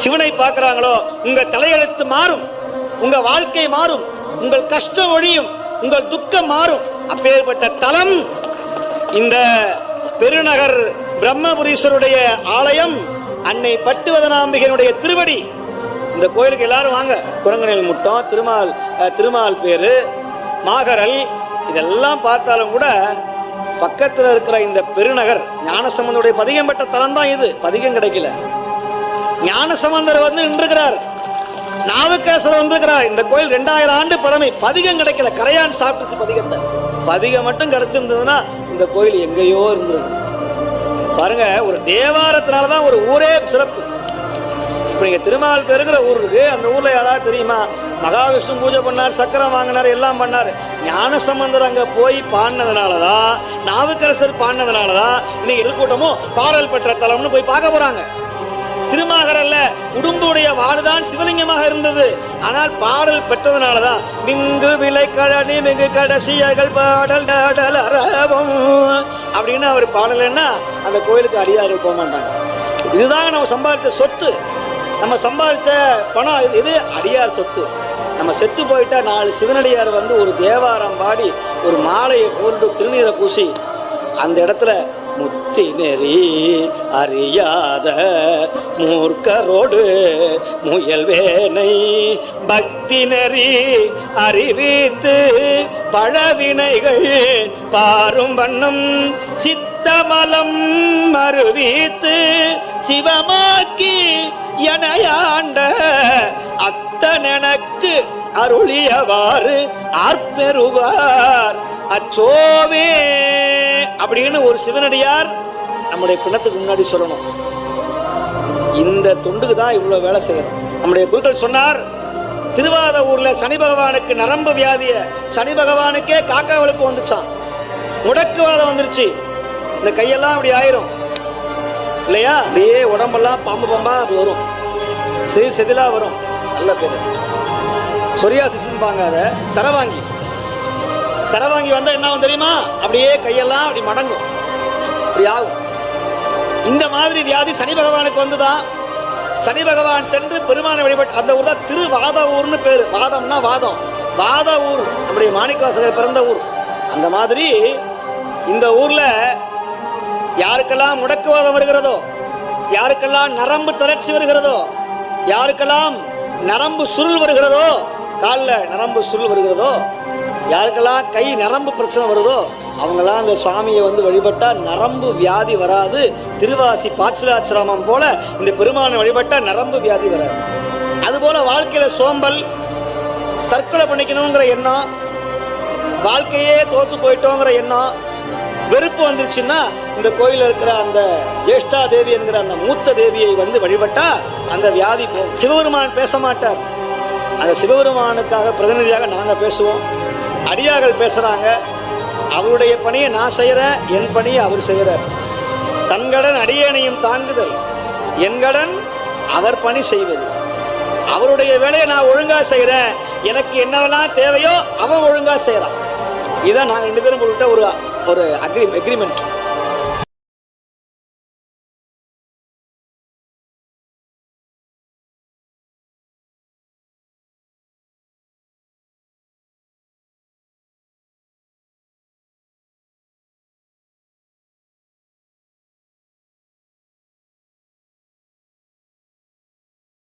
சிவனை பார்க்கிறாங்களோ உங்க தலையெழுத்து மாறும், உங்க வாழ்க்கை மாறும், உங்கள் கஷ்டம் ஒழியும், உங்கள் துக்கம் மாறும். அப்பேற்பட்ட தலம் இந்த பெருநகர் பிரம்மபுரீஸ்வருடைய ஆலயம், அன்னை பட்டுவதனாம்பிகையினுடைய திருவடி. இந்த கோயிலுக்கு எல்லாரும் வாங்க. குரங்கனில் முட்டம், திருமால் பேரு, மாகரல், இதெல்லாம் பார்த்தாலும் கூட பக்கத்தில் இருக்கிற இந்த பெருநகர் ஞானசம்பந்தருடைய பதிகம் பெற்ற தலம் தான் இது. பதிகம் கிடைக்கல, ஞானசம்பந்தர் வந்து நின்றுகிறார், நாவுக்கரசர் வந்திருக்கிறார். இந்த கோயில் 2000 ஆண்டு பழமை. பதிகம் கிடைக்கல, கரையான் சாப்பிட்டு பதிகத்தை. பதிகம் மட்டும் கிடைச்சிருந்ததுன்னா இந்த கோயில் எங்கேயோ இருந்திருக்கும். பாருங்க, ஒரு தேவாரத்தினாலதான் ஒரு ஊரே சிறப்பு. இப்ப நீங்க திருமால் பெருங்கிற ஊர் இருக்கு, அந்த ஊர்ல யாராவது தெரியுமா? மகாவிஷ்ணு பூஜை பண்ணார், சக்கரம் வாங்கினார், எல்லாம் பண்ணார். ஞானசம்பந்தர் அங்க போய் பாடினதுனாலதான், நாவுக்கரசர் பாடினதுனாலதான் இன்னைக்கு இருக்கக்கூட்டமும் பாடல் பெற்ற தலம்னு போய் பார்க்க போறாங்க. திருமாகரல்ல உடும்புடைய வாடுதான் சிவலிங்கமாக இருந்தது. ஆனால் பாடல் பெற்றதுனாலதான் மிங்கு விலை கடனி மிகு கடைசியர்கள் பாடல் நாடல் அரவம் அப்படின்னு அவர் பாடலைன்னா அந்த கோயிலுக்கு அடியார்கள் போக மாட்டாங்க. இதுதாங்க நம்ம சம்பாதித்த சொத்து. நம்ம சம்பாதிச்ச பணம் இது அடியார் சொத்து. நம்ம செத்து போயிட்டா 4 சிவனடியார் வந்து ஒரு தேவாரம் பாடி ஒரு மாலையை போட்டு திருநீரை பூசி அந்த இடத்துல முத்தி நெறி அறியாத மூர்க்கரோடு முயல்வேனை பக்தி நெறி அறிவித்து பழவினைகள் பாரும் வண்ணம் சித்தமலம் அறிவித்து சிவமாக்கி எனையாண்ட அத்தனக்கு அருளியவாறு ஆர்ப்பெறுவார் அச்சோவே அப்படின்னு ஒரு சிவனடியார் நம்முடைய பிணத்துக்கு முன்னாடி சொல்லணும். இந்த தொண்டுக்கு தான் இவ்வளவு வேலை செய்யணும். நம்முடைய குருக்கள் சொன்னார், திருவாதூர்ல சனி பகவானுக்கு நரம்பு வியாதிய, சனி பகவானுக்கே காக்கா வலுப்பு வந்துச்சான், முடக்குவாதம் வந்துருச்சு. இந்த கையெல்லாம் அப்படி ஆயிரும் இல்லையா, அப்படியே உடம்பெல்லாம் பாம்பு பாம்பா அப்படி வரும், செதிலா வரும். நல்ல பேரு சொரியாசிஸ்பாங்க. அதை சரவாங்கி வந்தா என்ன தெரியுமா, அப்படியே கையெல்லாம் அப்படி மடங்கும், அப்படி ஆகும். இந்த மாதிரி வியாதி சனி பகவானுக்கு வந்துதான். சனி பகவான் சென்று பெருமானை வழிபட்டு அந்த ஊர் தான் திருவாதூர்னு பேரு. வாதம்னா வாதம், வாத ஊர், நம்முடைய மாணிக்கவாசகர் பிறந்த ஊர். அந்த மாதிரி இந்த ஊர்ல யாருக்கெல்லாம் முடக்குவாதம் வருகிறதோ, யாருக்கெல்லாம் நரம்பு தளர்ச்சி வருகிறதோ, யாருக்கெல்லாம் நரம்பு சுருள் வருகிறதோ, காலில் நரம்பு சுருள் வருகிறதோ, யாருக்கெல்லாம் கை நரம்பு பிரச்சனை வருதோ, அவங்கெல்லாம் அந்த சுவாமியை வந்து வழிபட்டா நரம்பு வியாதி வராது. திருவாசி பாச்சிலாச்சிரமம் போல இந்த பெருமானை வழிபட்டா நரம்பு வியாதி வராது. அதுபோல வாழ்க்கையில சோம்பல், தற்கொலை பண்ணிக்கணுங்கிற எண்ணம், வாழ்க்கையே தோத்து போயிட்டோங்கிற எண்ணம், வெறுப்பு வந்துருச்சுன்னா இந்த கோயில இருக்கிற அந்த ஜேஷ்டா தேவி என்கிற அந்த மூத்த தேவியை வந்து வழிபட்டா அந்த வியாதி போகும். சிவபெருமான் பேச மாட்டார், அந்த சிவபெருமானுக்காக பிரதிநிதியாக நாங்க பேசுவோம். அடியார்கள் பேசுறாங்க, அவருடைய பணியை நான் செய்யறேன், என் பணியை அவர் செய்கிறார். தன்கடன் அடியேனையும் தாங்குதல், என்கடன் அவர் பணி செய்வது. அவருடைய வேலையை நான் ஒழுங்கா செய்யறேன், எனக்கு என்னவெல்லாம் தேவையோ அவன் ஒழுங்கா செய்யறான். இதான் நாங்கள் 2 பேரும் போட்டு ஒரு அக்ரிமெண்ட்.